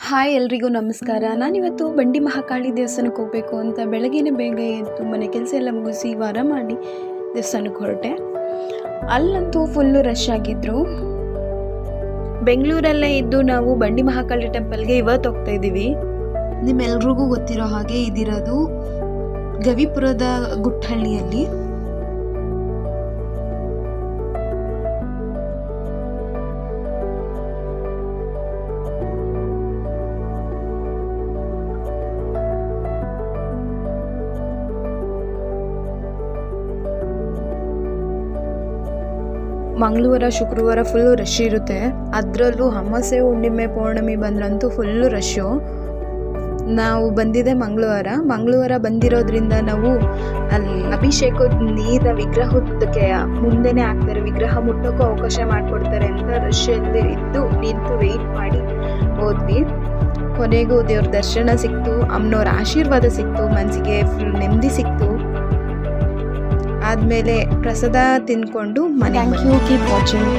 Hi ಎಲ್ರಿಗೂ ನಮಸ್ಕಾರ. ನಾನಿವತ್ತು ಬಂಡಿ ಮಹಾಕಾಳಿ ದೇವಸ್ಥಾನಕ್ಕೆ ಹೋಗಬೇಕು ಅಂತ ಬೆಳಗ್ಗೆನೇ ಬೇಗ ಎದ್ದು ಮನೆ ಕೆಲಸ ಎಲ್ಲ ಮುಗಿಸಿ ವಾರ ಮಾಡಿ ದೇವಸ್ಥಾನಕ್ಕೆ ಹೊರಟೆ. ಅಲ್ಲಂತೂ ಫುಲ್ಲು ರಶ್ ಆಗಿದ್ರು. ಬೆಂಗಳೂರಲ್ಲೇ ಇದ್ದು ನಾವು ಬಂಡಿ ಮಹಾಕಾಳಿ ಟೆಂಪಲ್ಗೆ ಇವತ್ತು ಹೋಗ್ತಾ ಇದ್ದೀವಿ. ನಿಮ್ಮೆಲ್ರಿಗೂ ಗೊತ್ತಿರೋ ಹಾಗೆ ಇದಿರೋದು ಗವಿಪುರದ ಗುಟ್ಟಹಳ್ಳಿಯಲ್ಲಿ. ಮಂಗಳವಾರ ಶುಕ್ರವಾರ ಫುಲ್ಲು ರಶ್ ಇರುತ್ತೆ. ಅದರಲ್ಲೂ ಅಮಾವಾಸ್ಯೆ ಹುಣ್ಣಿಮೆ ಪೌರ್ಣಮಿ ಬಂದ್ರಂತೂ ಫುಲ್ಲು ರಶ್ಶು. ನಾವು ಬಂದಿದೆ ಮಂಗಳವಾರ ಬಂದಿರೋದ್ರಿಂದ ನಾವು ಅಲ್ಲಿ ಅಭಿಷೇಕದ ನೀರ ವಿಗ್ರಹಕ್ಕೆ ಮುಂದೆನೇ ಹಾಕ್ತಾರೆ, ವಿಗ್ರಹ ಮುಟ್ಟೋಕ್ಕೂ ಅವಕಾಶ ಮಾಡಿಕೊಡ್ತಾರೆ ಅಂತ ರಶ್ಶಲ್ಲಿ ಇದ್ದು ನಿಂತು ವೆಯ್ಟ್ ಮಾಡಿ ಹೋದ್ವಿ. ಕೊನೆಗೂ ದೇವ್ರ ದರ್ಶನ ಸಿಕ್ತು, ಅಮ್ಮನವ್ರ ಆಶೀರ್ವಾದ ಸಿಕ್ತು, ಮನಸ್ಸಿಗೆ ಫುಲ್ ನೆಮ್ಮದಿ ಸಿಕ್ತು. ಆದಮೇಲೆ ಪ್ರಸಾದ ತಿಂದ್ಕೊಂಡು ಮನೆ. Thank you, keep watching.